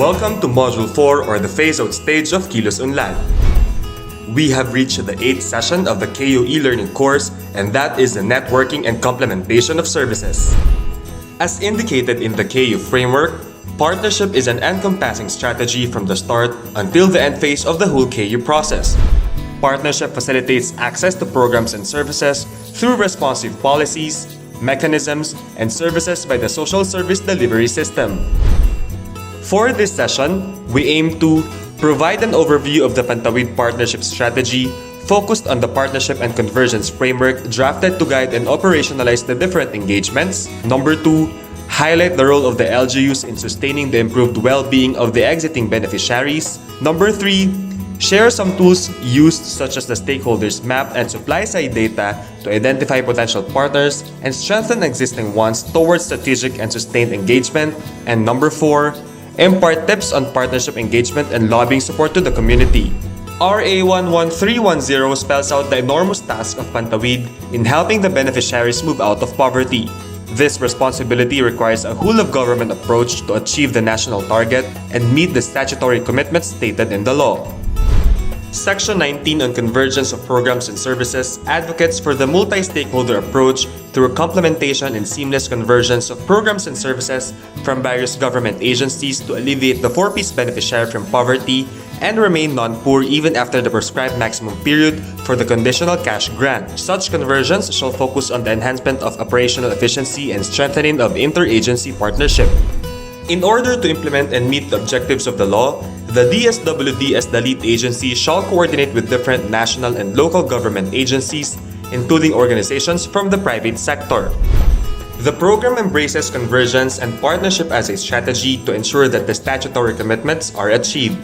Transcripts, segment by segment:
Welcome to Module 4 or the phase-out stage of Kilos-Unlad. We have reached the 8th session of the KU e-learning course, and that is the networking and complementation of services. As indicated in the KU framework, partnership is an encompassing strategy from the start until the end phase of the whole KU process. Partnership facilitates access to programs and services through responsive policies, mechanisms, and services by the social service delivery system. For this session, we aim to provide an overview of the Pantawei partnership strategy focused on the partnership and convergence framework drafted to guide and operationalize the different engagements. Number 2, highlight the role of the LGUs in sustaining the improved well-being of the exiting beneficiaries. Number 3, share some tools used such as the stakeholders map and supply-side data to identify potential partners and strengthen existing ones towards strategic and sustained engagement. And number 4, impart tips on partnership engagement and lobbying support to the community. RA 11310 spells out the enormous task of Pantawei in helping the beneficiaries move out of poverty. This responsibility requires a whole-of-government approach to achieve the national target and meet the statutory commitments stated in the law. Section 19 on convergence of programs and services advocates for the multi-stakeholder approach through complementation and seamless convergence of programs and services from various government agencies to alleviate the 4-piece beneficiary from poverty and remain non-poor even after the prescribed maximum period for the conditional cash grant. Such convergence shall focus on the enhancement of operational efficiency and strengthening of interagency partnership. In order to implement and meet the objectives of the law, the DSWD as the lead agency shall coordinate with different national and local government agencies, including organizations from the private sector. The program embraces convergence and partnership as a strategy to ensure that the statutory commitments are achieved.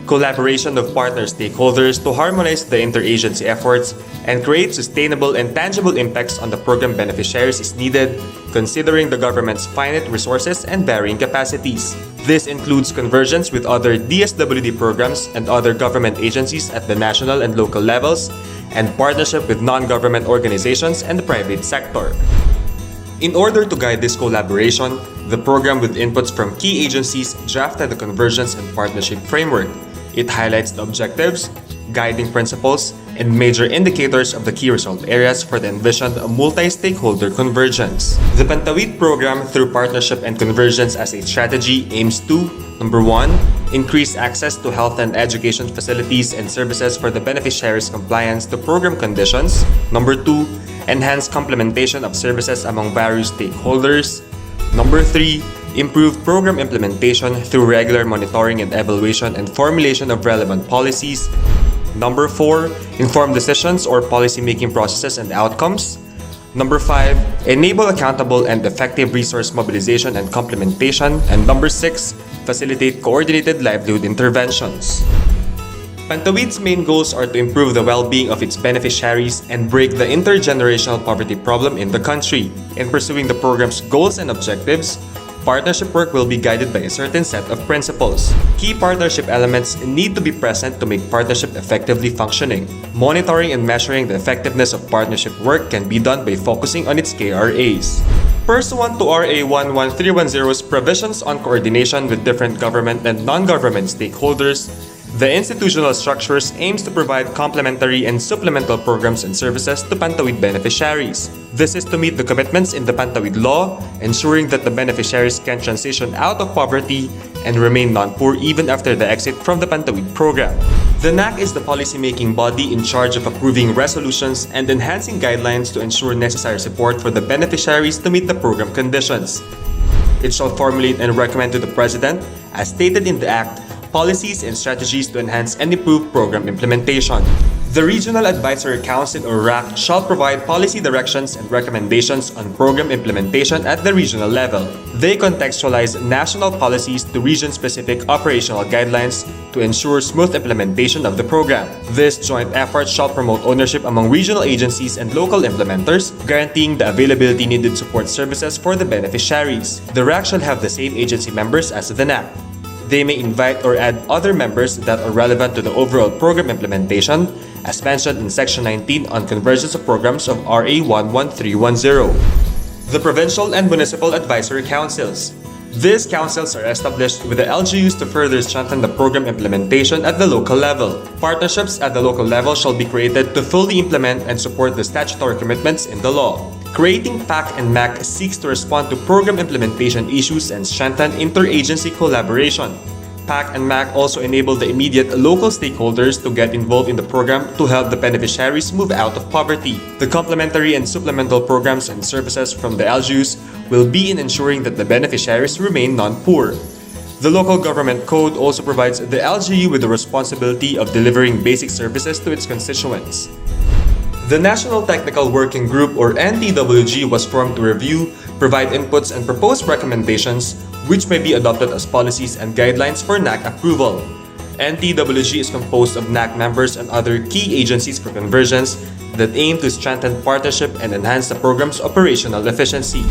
Collaboration of partner stakeholders to harmonize the interagency efforts and create sustainable and tangible impacts on the program beneficiaries is needed, considering the government's finite resources and varying capacities. This includes convergence with other DSWD programs and other government agencies at the national and local levels, and partnership with non-government organizations and the private sector. In order to guide this collaboration, the program with inputs from key agencies drafted the convergence and partnership framework. It highlights the objectives, guiding principles, and major indicators of the key result areas for the envisioned multi-stakeholder convergence. The Pantawei program through partnership and convergence as a strategy aims to: Number 1, increase access to health and education facilities and services for the beneficiaries' compliance to program conditions. Number 2, enhance complementation of services among various stakeholders. Number 3, improve program implementation through regular monitoring and evaluation and formulation of relevant policies. Number 4, inform decisions or policy-making processes and outcomes. Number 5, enable accountable and effective resource mobilization and complementation. And number 6, facilitate coordinated livelihood interventions. Pantawei's main goals are to improve the well-being of its beneficiaries and break the intergenerational poverty problem in the country. In pursuing the program's goals and objectives, partnership work will be guided by a certain set of principles. Key partnership elements need to be present to make partnership effectively functioning. Monitoring and measuring the effectiveness of partnership work can be done by focusing on its KRAs. Pursuant to RA 11310's provisions on coordination with different government and non-government stakeholders, the institutional structures aims to provide complementary and supplemental programs and services to Pantawei beneficiaries. This is to meet the commitments in the Pantawei law, ensuring that the beneficiaries can transition out of poverty and remain non-poor even after the exit from the Pantawei program. The NAC is the policy-making body in charge of approving resolutions and enhancing guidelines to ensure necessary support for the beneficiaries to meet the program conditions. It shall formulate and recommend to the President, as stated in the Act, policies and strategies to enhance and improve program implementation. The Regional Advisory Council or RAC shall provide policy directions and recommendations on program implementation at the regional level. They contextualize national policies to region-specific operational guidelines to ensure smooth implementation of the program. This joint effort shall promote ownership among regional agencies and local implementers, guaranteeing the availability needed support services for the beneficiaries. The RAC shall have the same agency members as the NAC. They may invite or add other members that are relevant to the overall program implementation, as mentioned in Section 19 on convergence of programs of RA 11310. The Provincial and Municipal Advisory Councils. These councils are established with the LGUs to further strengthen the program implementation at the local level. Partnerships at the local level shall be created to fully implement and support the statutory commitments in the law. Creating PAC and MAC seeks to respond to program implementation issues and strengthen interagency collaboration. PAC and MAC also enable the immediate local stakeholders to get involved in the program to help the beneficiaries move out of poverty. The complementary and supplemental programs and services from the LGUs will be in ensuring that the beneficiaries remain non-poor. The local government code also provides the LGU with the responsibility of delivering basic services to its constituents. The National Technical Working Group or NTWG was formed to review, provide inputs and propose recommendations which may be adopted as policies and guidelines for NAC approval. NTWG is composed of NAC members and other key agencies for convergence that aim to strengthen partnership and enhance the program's operational efficiency.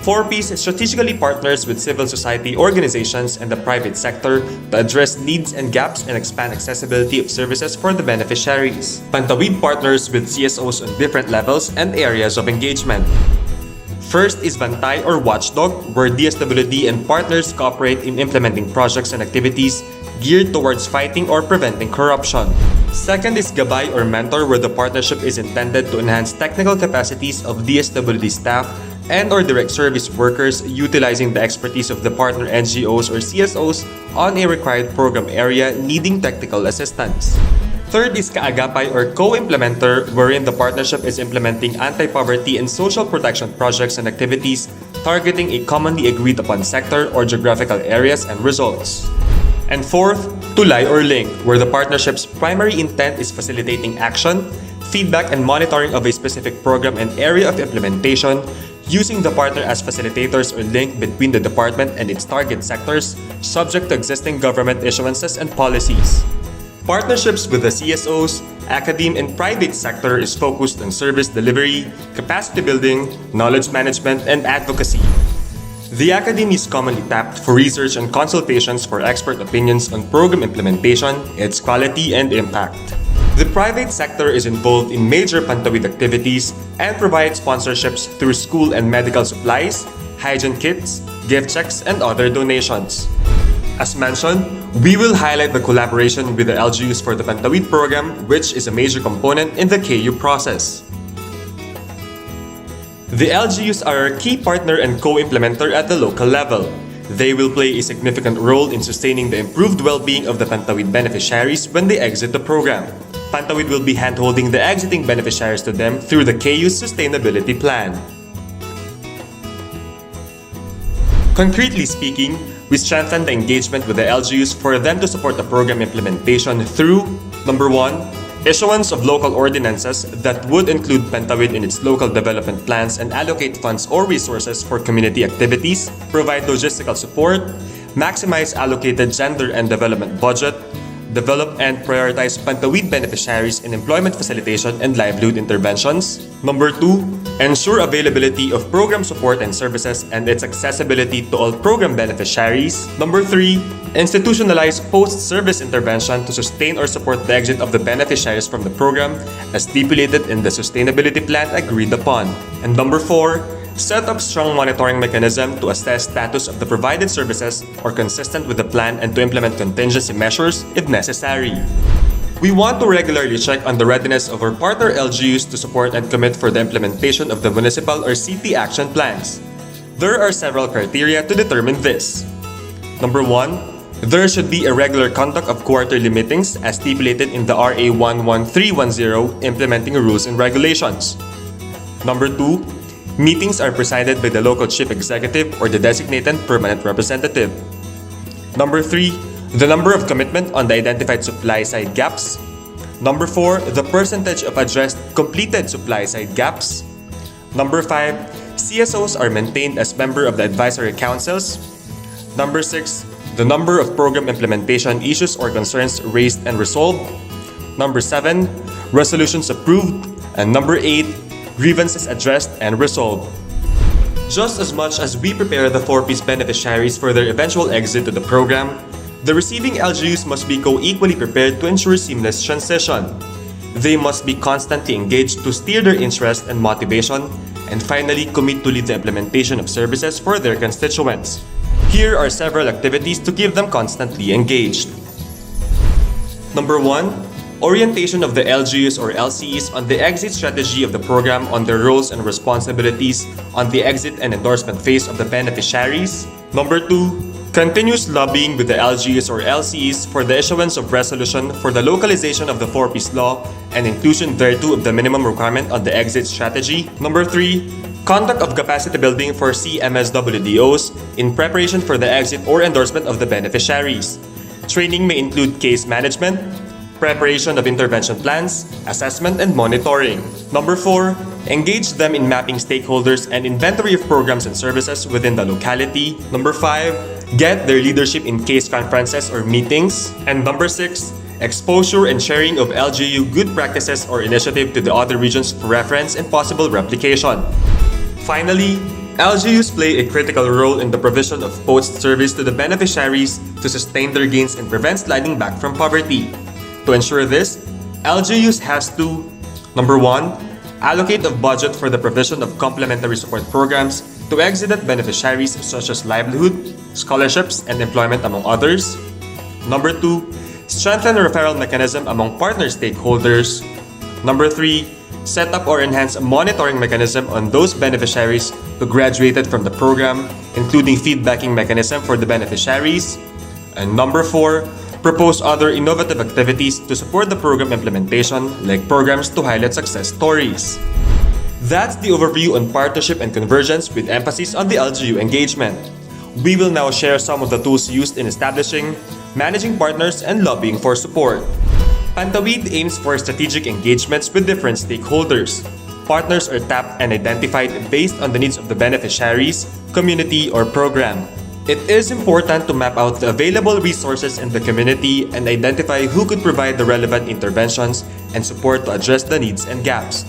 4Ps strategically partners with civil society organizations and the private sector to address needs and gaps and expand accessibility of services for the beneficiaries. Pantawei partners with CSOs on different levels and areas of engagement. First is Bantay or Watchdog, where DSWD and partners cooperate in implementing projects and activities geared towards fighting or preventing corruption. Second is Gabay or Mentor, where the partnership is intended to enhance technical capacities of DSWD staff and or direct service workers utilizing the expertise of the partner NGOs or CSOs on a required program area needing technical assistance. Third is Kaagapay or Co-Implementer, wherein the partnership is implementing anti-poverty and social protection projects and activities targeting a commonly agreed upon sector or geographical areas and results. And fourth, Tulay or Link, where the partnership's primary intent is facilitating action, feedback and monitoring of a specific program and area of implementation, using the partner as facilitators or link between the department and its target sectors, subject to existing government issuances and policies. Partnerships with the CSOs, academe and private sector is focused on service delivery, capacity building, knowledge management, and advocacy. The academe is commonly tapped for research and consultations for expert opinions on program implementation, its quality, and impact. The private sector is involved in major Pantawei activities and provides sponsorships through school and medical supplies, hygiene kits, gift checks, and other donations. As mentioned, we will highlight the collaboration with the LGUs for the Pantawei program, which is a major component in the KU process. The LGUs are a key partner and co-implementer at the local level. They will play a significant role in sustaining the improved well-being of the Pantawei beneficiaries when they exit the program. Pantawei will be hand-holding the exiting beneficiaries to them through the KU's sustainability plan. Concretely speaking, we strengthen the engagement with the LGUs for them to support the program implementation through number 1, issuance of local ordinances that would include Pantawei in its local development plans and allocate funds or resources for community activities, provide logistical support, maximize allocated gender and development budget, develop and prioritize Pantawei beneficiaries in employment facilitation and livelihood interventions. Number 2, ensure availability of program support and services and its accessibility to all program beneficiaries. Number 3, institutionalize post-service intervention to sustain or support the exit of the beneficiaries from the program as stipulated in the sustainability plan agreed upon. And number 4, set up strong monitoring mechanism to assess status of the provided services or consistent with the plan and to implement contingency measures if necessary. We want to regularly check on the readiness of our partner LGUs to support and commit for the implementation of the municipal or city action plans. There are several criteria to determine this. Number 1, there should be a regular conduct of quarterly meetings as stipulated in the RA 11310 implementing rules and regulations. Number 2, meetings are presided by the local chief executive or the designated permanent representative. Number 3, the number of commitment on the identified supply-side gaps. Number 4, the percentage of addressed completed supply-side gaps. Number 5, CSOs are maintained as member of the advisory councils. Number 6, the number of program implementation issues or concerns raised and resolved. Number 7, resolutions approved. And number 8, grievances addressed and resolved. Just as much as we prepare the 4Ps beneficiaries for their eventual exit to the program, the receiving LGUs must be co-equally prepared to ensure seamless transition. They must be constantly engaged to steer their interest and motivation, and finally commit to lead the implementation of services for their constituents. Here are several activities to keep them constantly engaged. Number 1. Orientation of the LGUs or LCEs on the exit strategy of the program, on their roles and responsibilities on the exit and endorsement phase of the beneficiaries. Number 2. Continuous lobbying with the LGUs or LCEs for the issuance of resolution for the localization of the 4-piece law and inclusion thereto of the minimum requirement on the exit strategy. Number 3. Conduct of capacity building for CMSWDOs in preparation for the exit or endorsement of the beneficiaries. Training may include case management, preparation of intervention plans, assessment, and monitoring. Number 4. Engage them in mapping stakeholders and inventory of programs and services within the locality. Number 5. Get their leadership in case conferences or meetings. And number 6. Exposure and sharing of LGU good practices or initiative to the other regions for reference and possible replication. Finally, LGUs play a critical role in the provision of post-service to the beneficiaries to sustain their gains and prevent sliding back from poverty. To ensure this, LGUs has to: Number 1. Allocate a budget for the provision of complementary support programs to exited beneficiaries such as livelihood, scholarships, and employment among others. Number 2. Strengthen a referral mechanism among partner stakeholders. Number 3. Set up or enhance a monitoring mechanism on those beneficiaries who graduated from the program, including feedbacking mechanism for the beneficiaries. And number 4. Propose other innovative activities to support the program implementation, like programs to highlight success stories. That's the overview on partnership and convergence with emphasis on the LGU engagement. We will now share some of the tools used in establishing, managing partners, and lobbying for support. Pantawei aims for strategic engagements with different stakeholders. Partners are tapped and identified based on the needs of the beneficiaries, community, or program. It is important to map out the available resources in the community and identify who could provide the relevant interventions and support to address the needs and gaps.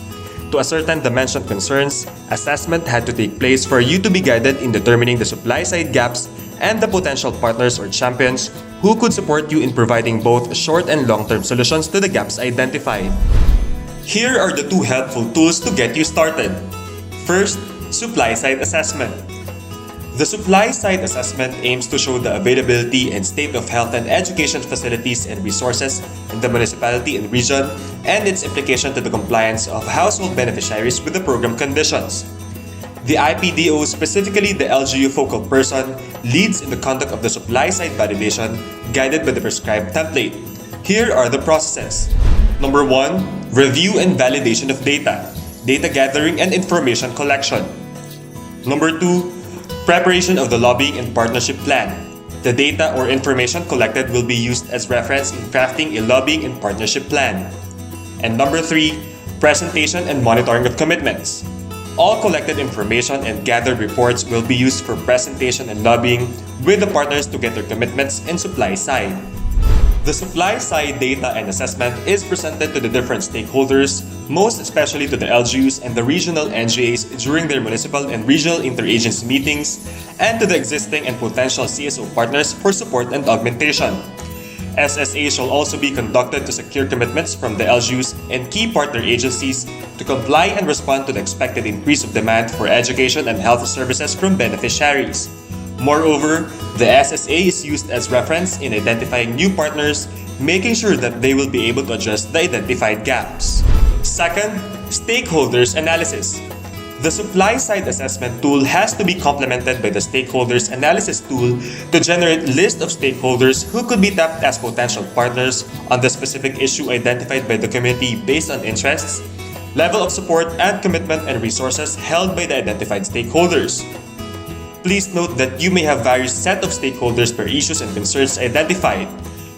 To ascertain the mentioned concerns, assessment had to take place for you to be guided in determining the supply-side gaps and the potential partners or champions who could support you in providing both short and long-term solutions to the gaps identified. Here are the 2 helpful tools to get you started. First, supply-side assessment. The supply-side assessment aims to show the availability and state of health and education facilities and resources in the municipality and region and its implication to the compliance of household beneficiaries with the program conditions. The IPDO, specifically the LGU focal person, leads in the conduct of the supply-side validation guided by the prescribed template. Here are the processes. Number 1. Review and validation of data. Data gathering and information collection. Number 2. Preparation of the lobbying and partnership plan. The data or information collected will be used as reference in crafting a lobbying and partnership plan. And number 3, presentation and monitoring of commitments. All collected information and gathered reports will be used for presentation and lobbying with the partners to get their commitments and supply side. The supply side data and assessment is presented to the different stakeholders, most especially to the LGUs and the regional NGAs during their municipal and regional interagency meetings, and to the existing and potential CSO partners for support and augmentation. SSA shall also be conducted to secure commitments from the LGUs and key partner agencies to comply and respond to the expected increase of demand for education and health services from beneficiaries. Moreover, the SSA is used as reference in identifying new partners, making sure that they will be able to address the identified gaps. Second, stakeholders analysis. The supply-side assessment tool has to be complemented by the stakeholders analysis tool to generate a list of stakeholders who could be tapped as potential partners on the specific issue identified by the community based on interests, level of support, and commitment and resources held by the identified stakeholders. Please note that you may have various set of stakeholders per issues and concerns identified.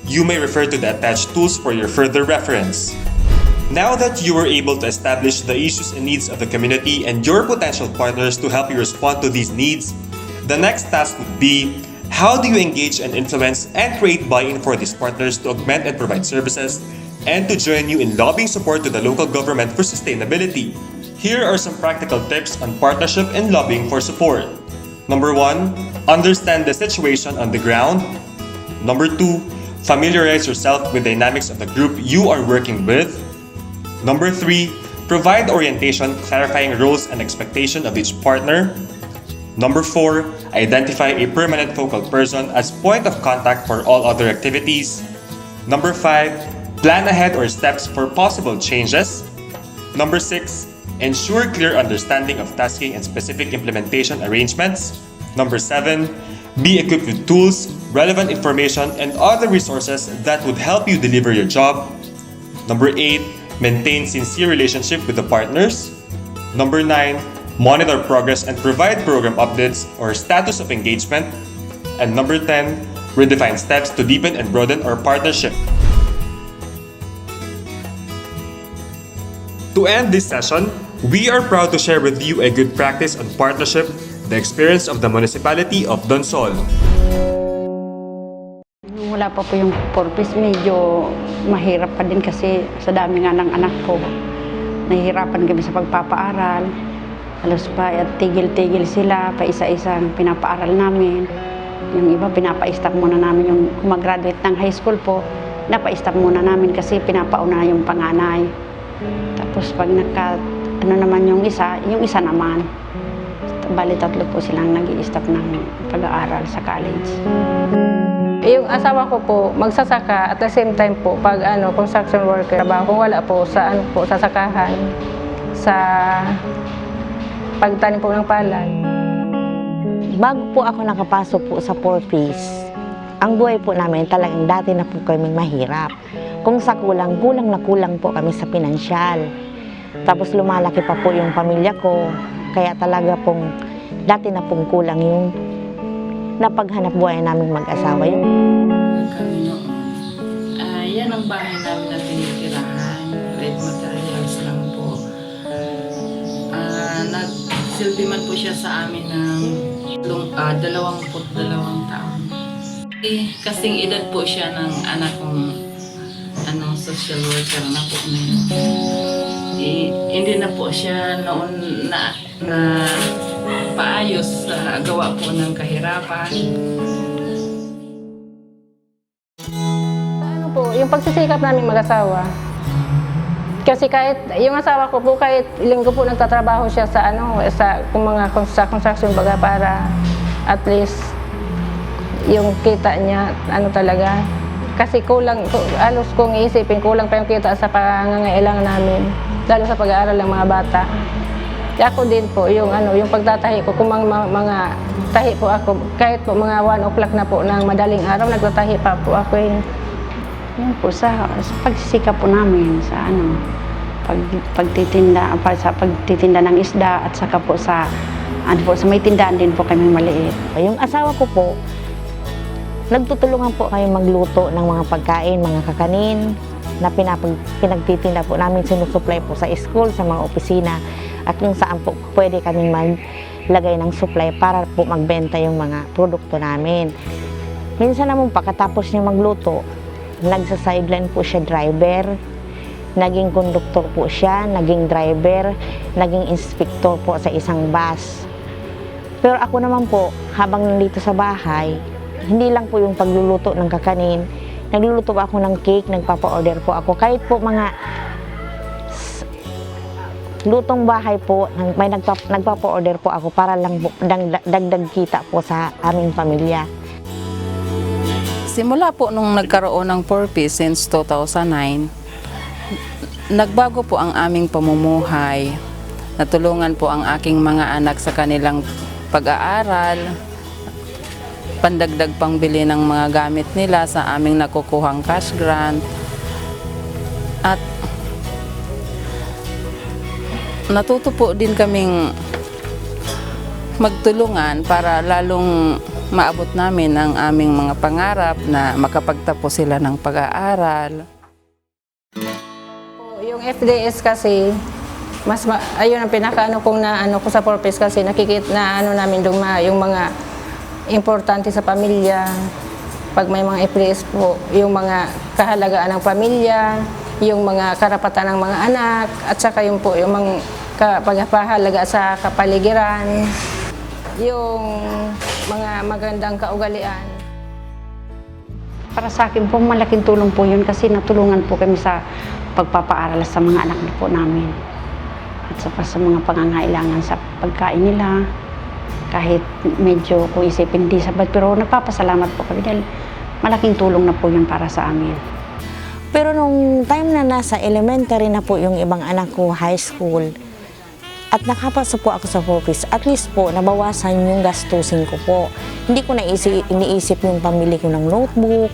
You may refer to the attached tools for your further reference. Now that you were able to establish the issues and needs of the community and your potential partners to help you respond to these needs, the next task would be: how do you engage and influence and create buy-in for these partners to augment and provide services and to join you in lobbying support to the local government for sustainability? Here are some practical tips on partnership and lobbying for support. Number 1, understand the situation on the ground. Number 2, familiarize yourself with the dynamics of the group you are working with. Number 3, provide orientation clarifying roles and expectations of each partner. Number 4, identify a permanent focal person as point of contact for all other activities. Number 5, plan ahead or steps for possible changes. Number 6, ensure clear understanding of tasking and specific implementation arrangements. Number 7, be equipped with tools, relevant information, and other resources that would help you deliver your job. Number 8, maintain sincere relationship with the partners. Number 9, monitor progress and provide program updates or status of engagement. And number 10, redefine steps to deepen and broaden our partnership. To end this session, we are proud to share with you a good practice on partnership, the experience of the municipality of Donsol. Wala pa po yung purpose, medyo mahirap pa din kasi sa dami nga ng anak ko. Nahihirapan kami sa pagpapaaral. Halos pa at tigil-tigil sila, pa isa-isang pinapaaral namin. Yung iba pinapa-stop muna namin yung kumagraduate ng high school po, napa-stop muna namin kasi pinapauna yung panganay. Tapos pag naman yung isa naman. Bali 3 po silang nag-i-stop ng pag-aaral sa college. Yung asawa ko po magsasaka at the same time po pag construction worker. Kung wala po sa sasakahan, sa pagtanim po ng palay. Bago po ako nakapasok po sa purpose, ang buhay po namin talagang dati na po kami mahirap. Kung sa kulang na kulang po kami sa pinansyal. Tapos lumalaki pa po yung pamilya ko, kaya talaga pong dati na pong kulang yung napaghanap buhay namin mag-asawa. Kami noon, yan ang bahay namin na tinitirahan. Red materials lang po. Nagsilbi man po siya sa amin ng 22 taon. Kasing edad po siya ng anak kong social worker na po ngayon. Hindi na po siya noon na paayos sa gawa po ng kahirapan. Yung pagsisikap namin mag-asawa. Kasi kahit yung asawa ko po, kahit linggo po nagtatrabaho siya sa sa construction baga para at least yung kita niya talaga. Kasi halos kung iisipin, kulang pa yung kita sa pangangailangan namin, lalo sa pag-aaral ng mga bata. Ako din po, yung pagtatahi ko, kung mga tahi po ako, kahit po mga 1 o'clock na po ng madaling araw, nagtatahi pa po ako. Yun po sa pagsisikap po namin sa pagtitinda ng isda at saka po sa may tindahan din po kami maliit. Yung asawa ko po, nagtutulungan po kami magluto ng mga pagkain, mga kakanin na pinagtitinda po namin, sinusupply po sa school, sa mga opisina at yung saan po pwede kami maglagay ng supply para po magbenta yung mga produkto namin. Minsan naman pagkatapos niya magluto, nagsa-sideline po siya driver, naging konduktor po siya, naging driver, naging inspektor po sa isang bus. Pero ako naman po, habang nandito sa bahay, hindi lang po yung pagluluto ng kakanin, nagluluto po ako ng cake, nagpapa-order po ako. Kahit po mga lutong bahay po, may nagpapa-order po ako para lang dagdag kita po sa aming pamilya. Simula po nung nagkaroon ng purpose since 2009, nagbago po ang aming pamumuhay. Natulungan po ang aking mga anak sa kanilang pag-aaral, pandagdag pangbili ng mga gamit nila sa aming nakukuhang cash grant. At natuto po din kaming magtulungan para lalong maabot namin ang aming mga pangarap na makapagtapos sila ng pag-aaral. Yung FDS kasi, ayun ang pinaka-ano ko sa purpose kasi nakikita na namin yung mga importante sa pamilya. Pag may mga FDS po, yung mga kahalagaan ng pamilya, yung mga karapatan ng mga anak, at saka yung mga pagpapahalaga sa kapaligiran, yung mga magandang kaugalian. Para sa akin po, malaking tulong po yun kasi natulungan po kami sa pagpapaaral sa mga anak po namin. At sa mga pangangailangan sa pagkain nila, kahit medyo kung isipin di sabat, pero nagpapasalamat po kami dahil malaking tulong na po yun para sa amin. Pero nung time na nasa elementary na po yung ibang anak ko, high school, at nakapasa po ako sa office, at least po nabawasan yung gastusin ko po. Hindi ko iniisip yung pamili ko ng notebook,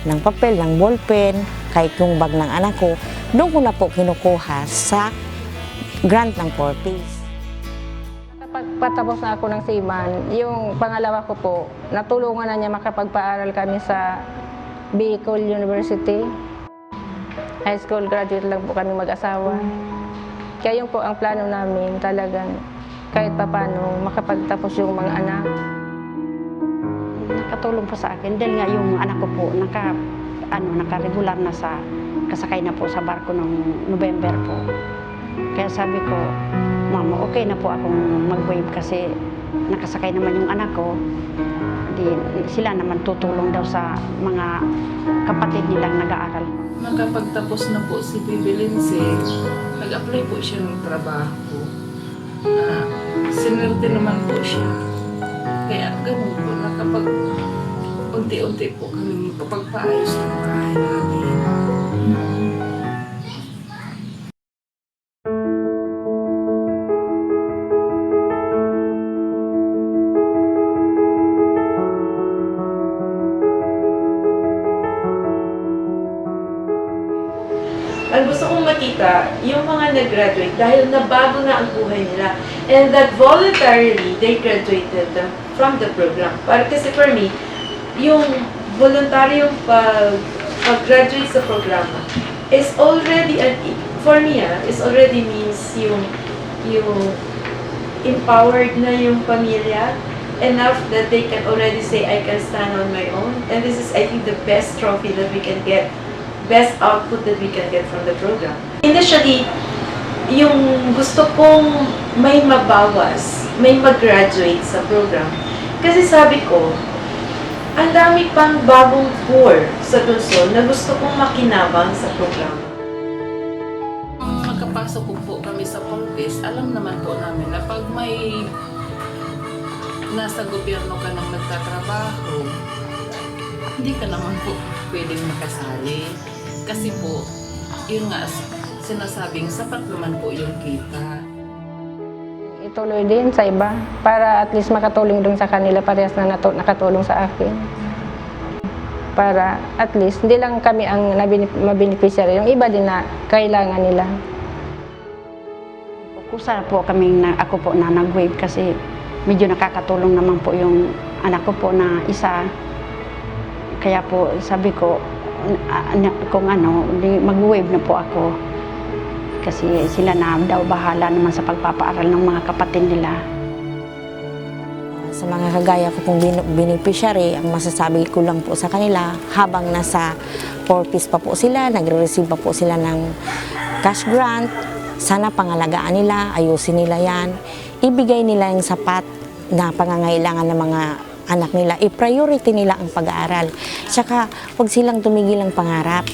ng papel, ng ballpen, kahit yung bag ng anak ko. Doon ko na po kinukuha sa grant ng 4Ps. Kapag patapos na ako ng seaman, yung pangalawa ko po, natulungan na niya makapagpaaral kami sa Bicol University. High school graduate lang po kami mag-asawa. Kaya yun po ang plano namin talagang kahit papano makapagtapos yung mga anak. Nakatulong po sa akin dahil nga yung anak ko po naka-regular na kasakay na po sa barko noong November po. Kaya sabi ko, Mama, okay na po akong mag-wave kasi nakasakay naman yung anak ko. Sila naman tutulong daw sa mga kapatid nilang nag-aaral. Nakapagtapos na po si Bibi Lindsay, nag-apply po siya ng trabaho. Sinerte naman po siya. Kaya ganun po, unti-unti po kami magpapagpaayos ng bahay namin. Ang gusto kong makita, yung mga nag-graduate dahil nabago na ang buhay nila. And that voluntarily, they graduated from the program. Para kasi for me, yung voluntaryong pag-graduate sa programa is already, for me, is already means yung empowered na yung pamilya enough that they can already say, I can stand on my own. And this is, I think, the best trophy that we can get, best output that we can get from the program. Initially, yung gusto kong may mabawas, may mag-graduate sa program. Kasi sabi ko, ang dami pang bagong poor sa Luzon na gusto kong makinabang sa programa. Magkapasok po kami sa Pulpis, alam naman po namin na pag may nasa gobyerno ka nang nagtatrabaho, hindi ka naman po pwedeng makasali. Kasi po, yun nga, sinasabing sapat naman po yung kita. Ituloy din sa iba para at least makatulong din sa kanila parehas na nakatulong sa akin. Para at least hindi lang kami ang mabeneficiary, yung iba din na kailangan nila. Kusa po ako po na nag-wave kasi medyo nakakatulong naman po yung anak ko po na isa. Kaya po sabi ko, kung mag-wave na po ako. Kasi sila na daw bahala naman sa pagpapaaral ng mga kapatid nila. Sa mga kagaya ko pong beneficiary, ang masasabi ko lang po sa kanila, habang nasa 4Ps pa po sila, nagre-receive pa po sila ng cash grant, sana pangalagaan nila, ayusin nila yan, ibigay nila yung sapat na pangangailangan ng mga anak nila, i-priority nila ang pag-aaral. Tsaka, huwag silang tumigil ang pangarap.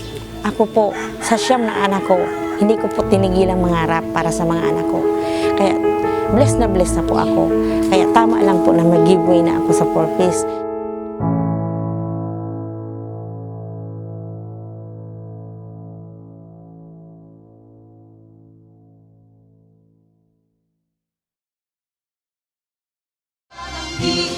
Ako po, sa 9 na anak ko, hindi ko po tinigil ang mangarap para sa mga anak ko. Kaya, blessed na po ako. Kaya tama lang po na mag-giveaway na ako sa 4Ps. He